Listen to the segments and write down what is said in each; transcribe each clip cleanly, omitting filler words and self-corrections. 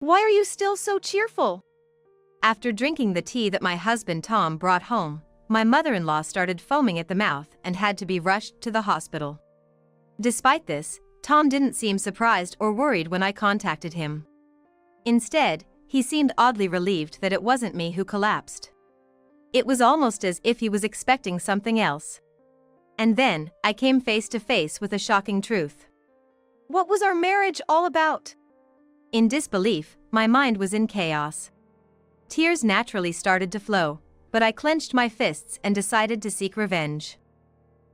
Why are you still so cheerful? After drinking the tea that my husband Tom brought home, my mother-in-law started foaming at the mouth and had to be rushed to the hospital. Despite this, Tom didn't seem surprised or worried when I contacted him. Instead, he seemed oddly relieved that it wasn't me who collapsed. It was almost as if he was expecting something else. And then, I came face to face with a shocking truth. What was our marriage all about? In disbelief, my mind was in chaos. Tears naturally started to flow, but I clenched my fists and decided to seek revenge.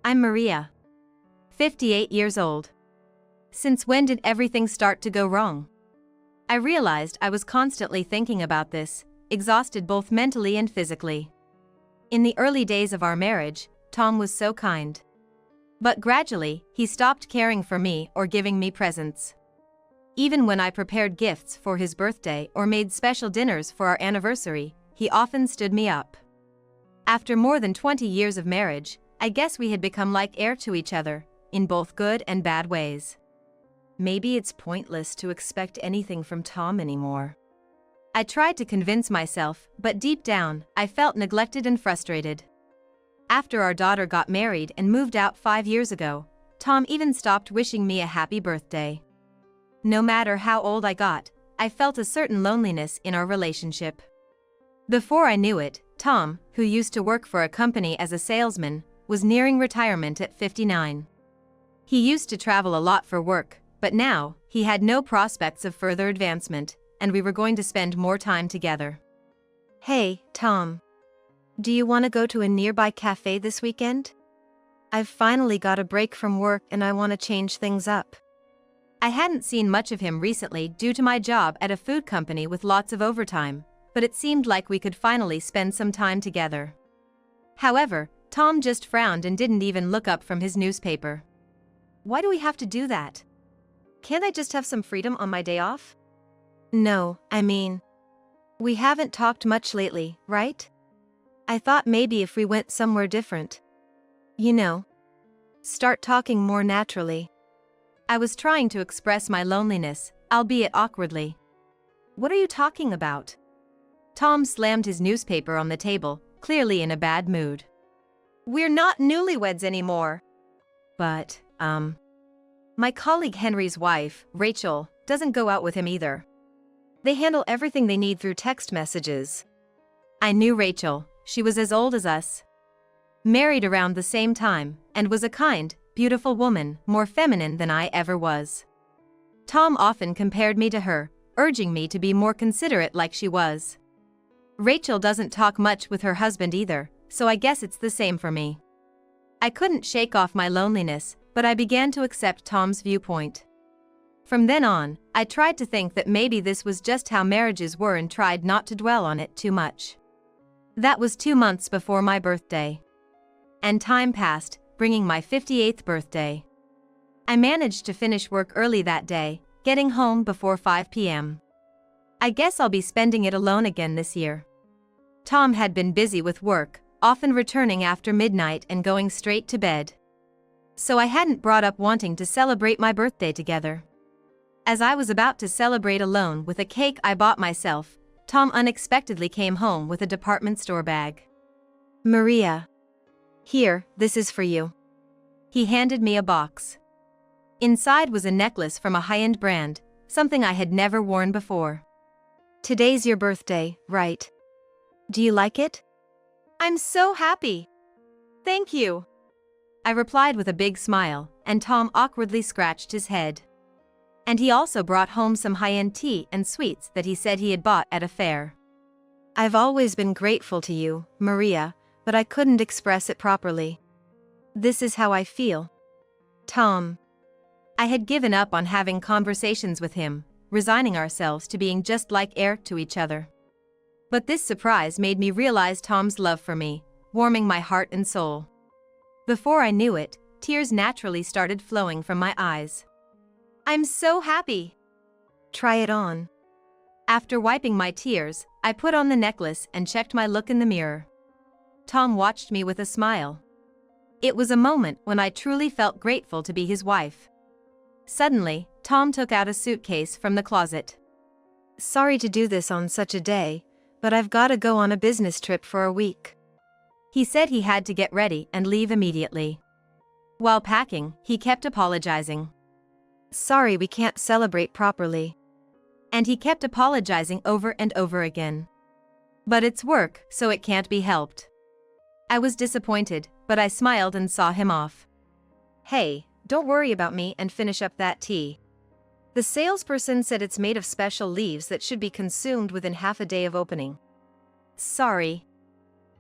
I'm Maria. 58 years old. Since when did everything start to go wrong? I realized I was constantly thinking about this, exhausted both mentally and physically. In the early days of our marriage, Tom was so kind. But gradually, he stopped caring for me or giving me presents. Even when I prepared gifts for his birthday or made special dinners for our anniversary, he often stood me up. After more than 20 years of marriage, I guess we had become like air to each other, in both good and bad ways. Maybe it's pointless to expect anything from Tom anymore. I tried to convince myself, but deep down, I felt neglected and frustrated. After our daughter got married and moved out 5 years ago, Tom even stopped wishing me a happy birthday. No matter how old I got, I felt a certain loneliness in our relationship. Before I knew it, Tom, who used to work for a company as a salesman, was nearing retirement at 59. He used to travel a lot for work, but now, he had no prospects of further advancement, and we were going to spend more time together. Hey, Tom. Do you want to go to a nearby cafe this weekend? I've finally got a break from work and I want to change things up. I hadn't seen much of him recently due to my job at a food company with lots of overtime, but it seemed like we could finally spend some time together. However, Tom just frowned and didn't even look up from his newspaper. Why do we have to do that? Can't I just have some freedom on my day off? No, I mean, we haven't talked much lately, right? I thought maybe if we went somewhere different. You know, start talking more naturally. I was trying to express my loneliness, albeit awkwardly. What are you talking about? Tom slammed his newspaper on the table, clearly in a bad mood. We're not newlyweds anymore. But, my colleague Henry's wife, Rachel, doesn't go out with him either. They handle everything they need through text messages. I knew Rachel. She was as old as us. Married around the same time, and was a kind, beautiful woman, more feminine than I ever was. Tom often compared me to her, urging me to be more considerate like she was. Rachel doesn't talk much with her husband either, so I guess it's the same for me. I couldn't shake off my loneliness, but I began to accept Tom's viewpoint. From then on, I tried to think that maybe this was just how marriages were and tried not to dwell on it too much. That was 2 months before my birthday. And time passed, bringing my 58th birthday. I managed to finish work early that day, getting home before 5 p.m. I guess I'll be spending it alone again this year. Tom had been busy with work, often returning after midnight and going straight to bed. So I hadn't brought up wanting to celebrate my birthday together. As I was about to celebrate alone with a cake I bought myself, Tom unexpectedly came home with a department store bag. Maria. Here, this is for you. He handed me a box. Inside was a necklace from a high-end brand, something I had never worn before. Today's your birthday, right? Do you like it? I'm so happy. Thank you. I replied with a big smile, and Tom awkwardly scratched his head. And he also brought home some high-end tea and sweets that he said he had bought at a fair. I've always been grateful to you, Maria, but I couldn't express it properly. This is how I feel. Tom. I had given up on having conversations with him, resigning ourselves to being just like air to each other. But this surprise made me realize Tom's love for me, warming my heart and soul. Before I knew it, tears naturally started flowing from my eyes. I'm so happy. Try it on. After wiping my tears, I put on the necklace and checked my look in the mirror. Tom watched me with a smile. It was a moment when I truly felt grateful to be his wife. Suddenly, Tom took out a suitcase from the closet. Sorry to do this on such a day, but I've gotta go on a business trip for a week. He said he had to get ready and leave immediately. While packing, he kept apologizing. Sorry we can't celebrate properly. And he kept apologizing over and over again. But it's work, so it can't be helped. I was disappointed, but I smiled and saw him off. Hey, don't worry about me and finish up that tea. The salesperson said it's made of special leaves that should be consumed within half a day of opening. Sorry.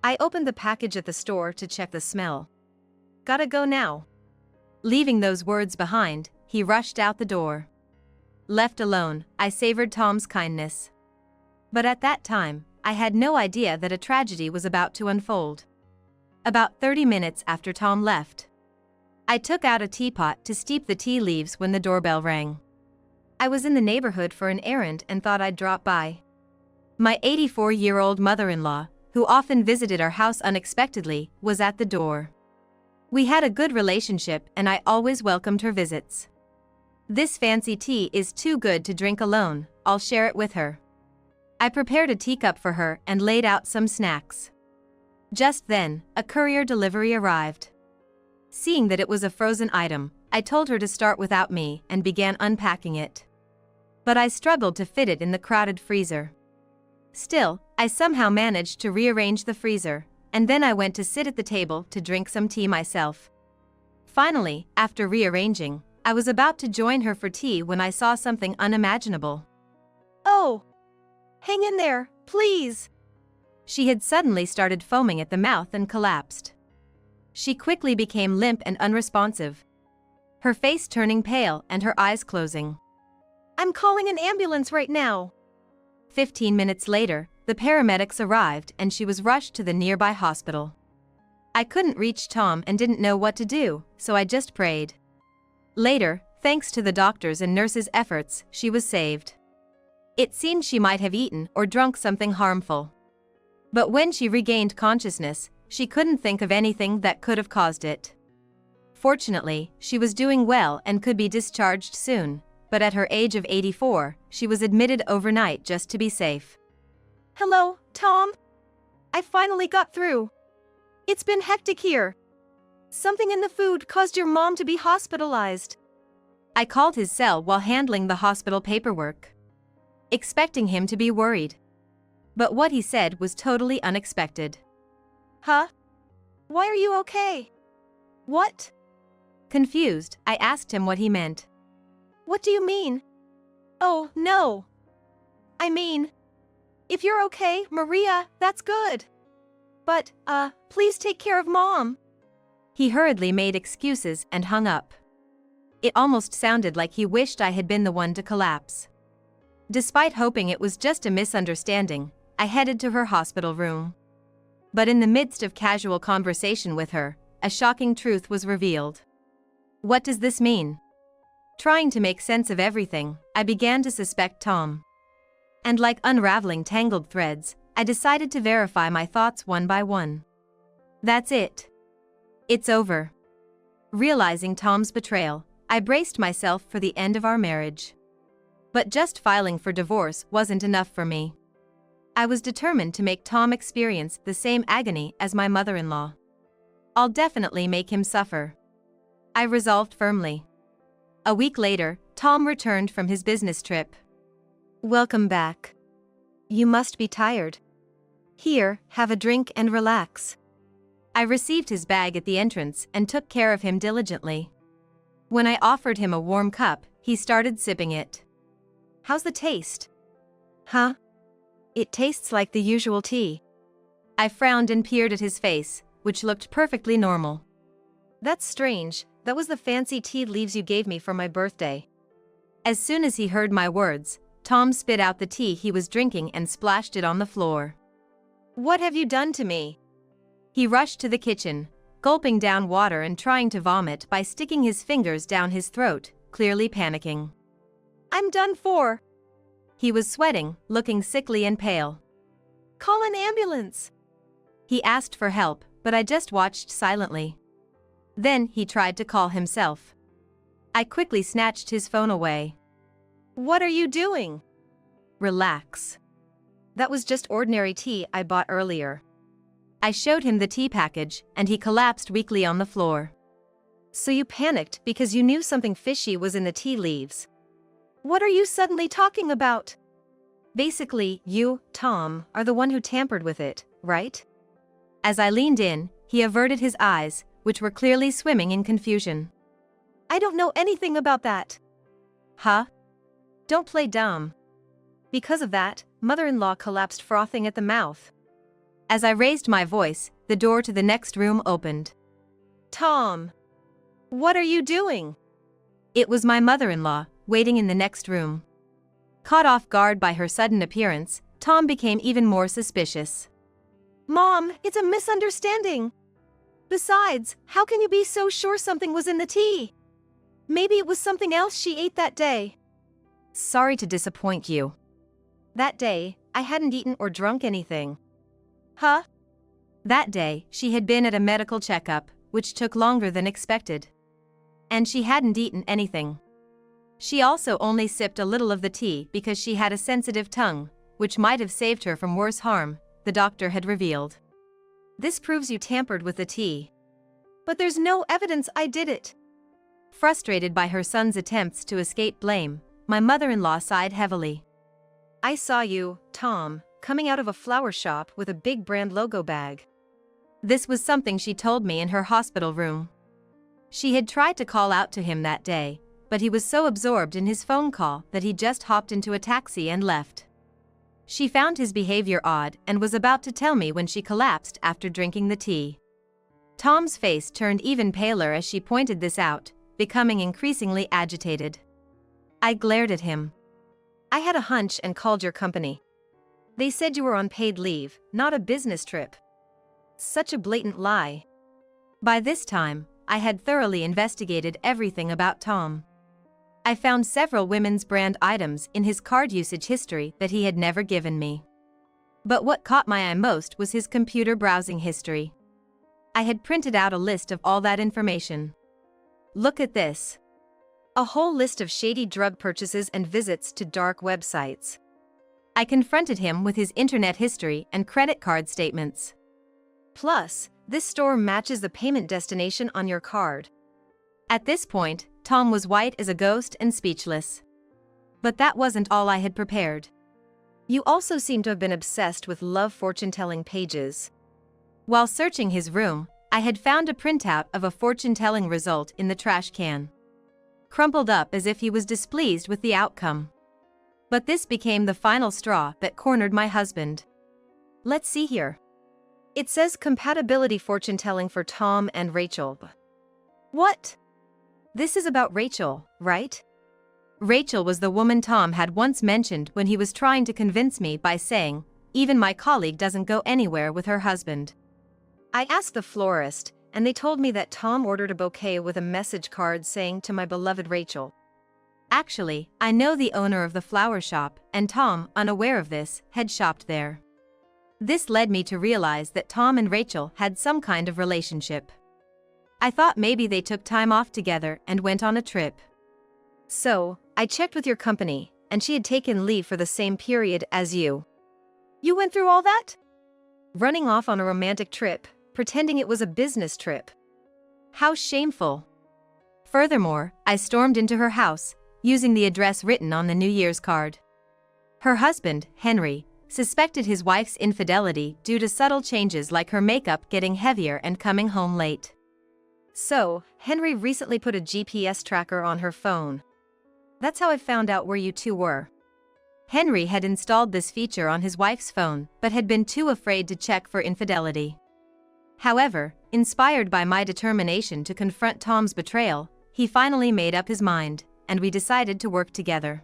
I opened the package at the store to check the smell. Gotta go now. Leaving those words behind, he rushed out the door. Left alone, I savored Tom's kindness. But at that time, I had no idea that a tragedy was about to unfold. About 30 minutes after Tom left, I took out a teapot to steep the tea leaves when the doorbell rang. I was in the neighborhood for an errand and thought I'd drop by. My 84-year-old mother-in-law, who often visited our house unexpectedly, was at the door. We had a good relationship and I always welcomed her visits. This fancy tea is too good to drink alone, I'll share it with her. I prepared a teacup for her and laid out some snacks. Just then, a courier delivery arrived. Seeing that it was a frozen item, I told her to start without me and began unpacking it. But I struggled to fit it in the crowded freezer. Still, I somehow managed to rearrange the freezer, and then I went to sit at the table to drink some tea myself. Finally, after rearranging, I was about to join her for tea when I saw something unimaginable. Oh! Hang in there, please! She had suddenly started foaming at the mouth and collapsed. She quickly became limp and unresponsive, her face turning pale and her eyes closing. I'm calling an ambulance right now. 15 minutes later, the paramedics arrived and she was rushed to the nearby hospital. I couldn't reach Tom and didn't know what to do, so I just prayed. Later, thanks to the doctors' and nurses' efforts, she was saved. It seemed she might have eaten or drunk something harmful. But when she regained consciousness, she couldn't think of anything that could have caused it. Fortunately, she was doing well and could be discharged soon, but at her age of 84, she was admitted overnight just to be safe. Hello, Tom? I finally got through. It's been hectic here. Something in the food caused your mom to be hospitalized. I called his cell while handling the hospital paperwork, expecting him to be worried. But what he said was totally unexpected. Huh? Why are you okay? What? Confused, I asked him what he meant. What do you mean? Oh, no. I mean, if you're okay, Maria, that's good. But, please take care of Mom. He hurriedly made excuses and hung up. It almost sounded like he wished I had been the one to collapse. Despite hoping it was just a misunderstanding, I headed to her hospital room. But in the midst of casual conversation with her, a shocking truth was revealed. What does this mean? Trying to make sense of everything, I began to suspect Tom. And like unraveling tangled threads, I decided to verify my thoughts one by one. That's it. It's over. Realizing Tom's betrayal, I braced myself for the end of our marriage. But just filing for divorce wasn't enough for me. I was determined to make Tom experience the same agony as my mother-in-law. I'll definitely make him suffer. I resolved firmly. A week later, Tom returned from his business trip. Welcome back. You must be tired. Here, have a drink and relax. I received his bag at the entrance and took care of him diligently. When I offered him a warm cup, he started sipping it. How's the taste? Huh? It tastes like the usual tea. I frowned and peered at his face, which looked perfectly normal. That's strange, that was the fancy tea leaves you gave me for my birthday. As soon as he heard my words, Tom spit out the tea he was drinking and splashed it on the floor. What have you done to me? He rushed to the kitchen, gulping down water and trying to vomit by sticking his fingers down his throat, clearly panicking. I'm done for. He was sweating, looking sickly and pale. Call an ambulance. He asked for help, but I just watched silently. Then he tried to call himself. I quickly snatched his phone away. What are you doing? Relax. That was just ordinary tea I bought earlier. I showed him the tea package, and he collapsed weakly on the floor. So you panicked because you knew something fishy was in the tea leaves. What are you suddenly talking about? Basically, you, Tom, are the one who tampered with it, right? As I leaned in, he averted his eyes, which were clearly swimming in confusion. I don't know anything about that. Huh? Don't play dumb. Because of that, mother-in-law collapsed frothing at the mouth. As I raised my voice, the door to the next room opened. Tom! What are you doing? It was my mother-in-law, waiting in the next room. Caught off guard by her sudden appearance, Tom became even more suspicious. Mom, it's a misunderstanding. Besides, how can you be so sure something was in the tea? Maybe it was something else she ate that day. Sorry to disappoint you. That day, I hadn't eaten or drunk anything. Huh? That day, she had been at a medical checkup, which took longer than expected. And she hadn't eaten anything. She also only sipped a little of the tea because she had a sensitive tongue, which might have saved her from worse harm, the doctor had revealed. This proves you tampered with the tea. But there's no evidence I did it. Frustrated by her son's attempts to escape blame, my mother-in-law sighed heavily. I saw you, Tom, coming out of a flower shop with a big brand logo bag. This was something she told me in her hospital room. She had tried to call out to him that day, but he was so absorbed in his phone call that he just hopped into a taxi and left. She found his behavior odd and was about to tell me when she collapsed after drinking the tea. Tom's face turned even paler as she pointed this out, becoming increasingly agitated. I glared at him. I had a hunch and called your company. They said you were on paid leave, not a business trip. Such a blatant lie. By this time, I had thoroughly investigated everything about Tom. I found several women's brand items in his card usage history that he had never given me. But what caught my eye most was his computer browsing history. I had printed out a list of all that information. Look at this. A whole list of shady drug purchases and visits to dark websites. I confronted him with his internet history and credit card statements. Plus, this store matches the payment destination on your card. At this point, Tom was white as a ghost and speechless. But that wasn't all I had prepared. You also seem to have been obsessed with love fortune-telling pages. While searching his room, I had found a printout of a fortune-telling result in the trash can. Crumpled up as if he was displeased with the outcome. But this became the final straw that cornered my husband. Let's see here. It says compatibility fortune-telling for Tom and Rachel. What? This is about Rachel, right? Rachel was the woman Tom had once mentioned when he was trying to convince me by saying, "Even my colleague doesn't go anywhere with her husband." I asked the florist, and they told me that Tom ordered a bouquet with a message card saying "To my beloved Rachel." Actually, I know the owner of the flower shop, and Tom, unaware of this, had shopped there. This led me to realize that Tom and Rachel had some kind of relationship. I thought maybe they took time off together and went on a trip. So, I checked with your company, and she had taken leave for the same period as you. You went through all that? Running off on a romantic trip, pretending it was a business trip. How shameful. Furthermore, I stormed into her house, using the address written on the New Year's card. Her husband, Henry, suspected his wife's infidelity due to subtle changes like her makeup getting heavier and coming home late. So, Henry recently put a GPS tracker on her phone. That's how I found out where you two were. Henry had installed this feature on his wife's phone but had been too afraid to check for infidelity. However, inspired by my determination to confront Tom's betrayal, he finally made up his mind, and we decided to work together.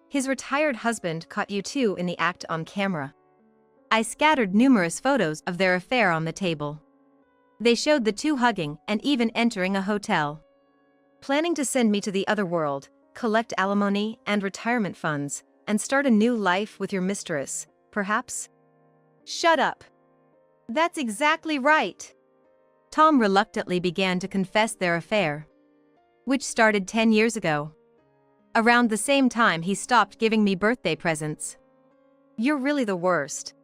His retired husband caught you two in the act on camera. I scattered numerous photos of their affair on the table. They showed the two hugging and even entering a hotel. Planning to send me to the other world, collect alimony and retirement funds, and start a new life with your mistress, perhaps? Shut up. That's exactly right. Tom reluctantly began to confess their affair, which started 10 years ago. Around the same time he stopped giving me birthday presents. You're really the worst.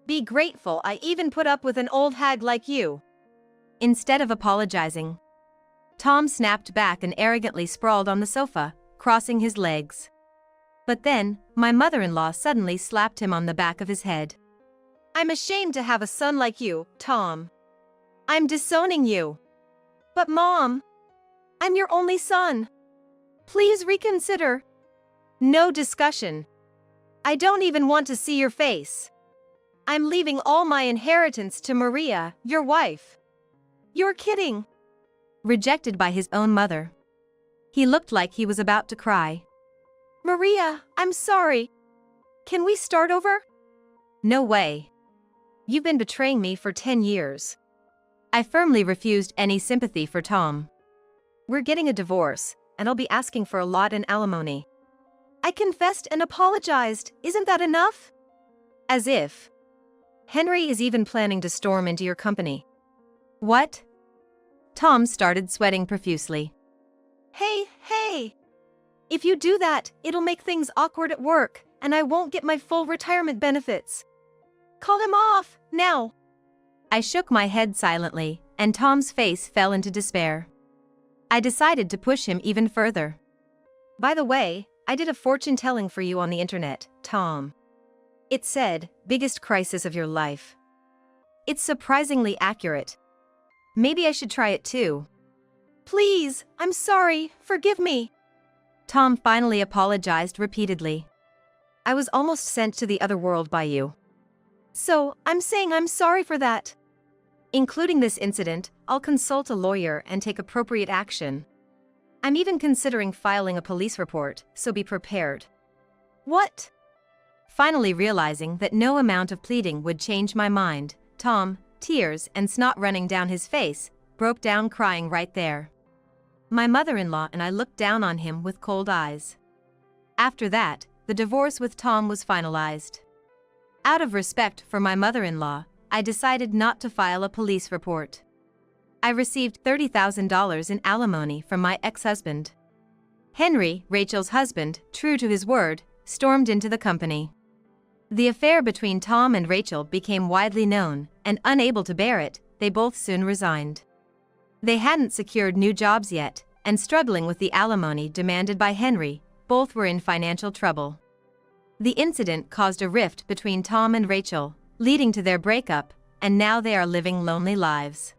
Be grateful I even put up with an old hag like you. Instead of apologizing, Tom snapped back and arrogantly sprawled on the sofa, crossing his legs. But then, my mother-in-law suddenly slapped him on the back of his head. I'm ashamed to have a son like you, Tom. I'm disowning you. But Mom, I'm your only son. Please reconsider. No discussion. I don't even want to see your face. I'm leaving all my inheritance to Maria, your wife. You're kidding. Rejected by his own mother. He looked like he was about to cry. Maria, I'm sorry. Can we start over? No way. You've been betraying me for 10 years. I firmly refused any sympathy for Tom. We're getting a divorce, and I'll be asking for a lot in alimony. I confessed and apologized, isn't that enough? As if. Henry is even planning to storm into your company. What? Tom started sweating profusely. Hey! If you do that, it'll make things awkward at work, and I won't get my full retirement benefits. Call him off, now! I shook my head silently, and Tom's face fell into despair. I decided to push him even further. By the way, I did a fortune telling for you on the internet, Tom. It said, biggest crisis of your life. It's surprisingly accurate. Maybe I should try it too. Please, I'm sorry, forgive me. Tom finally apologized repeatedly. I was almost sent to the other world by you. So, I'm saying I'm sorry for that. Including this incident, I'll consult a lawyer and take appropriate action. I'm even considering filing a police report, so be prepared. What? Finally realizing that no amount of pleading would change my mind, Tom, tears and snot running down his face, broke down crying right there. My mother-in-law and I looked down on him with cold eyes. After that, the divorce with Tom was finalized. Out of respect for my mother-in-law, I decided not to file a police report. I received $30,000 in alimony from my ex-husband. Henry, Rachel's husband, true to his word, stormed into the company. The affair between Tom and Rachel became widely known, and unable to bear it, they both soon resigned. They hadn't secured new jobs yet, and struggling with the alimony demanded by Henry, both were in financial trouble. The incident caused a rift between Tom and Rachel, leading to their breakup, and now they are living lonely lives.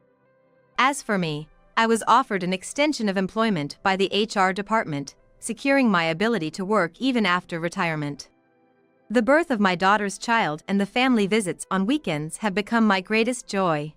As for me, I was offered an extension of employment by the HR department, securing my ability to work even after retirement. The birth of my daughter's child and the family visits on weekends have become my greatest joy.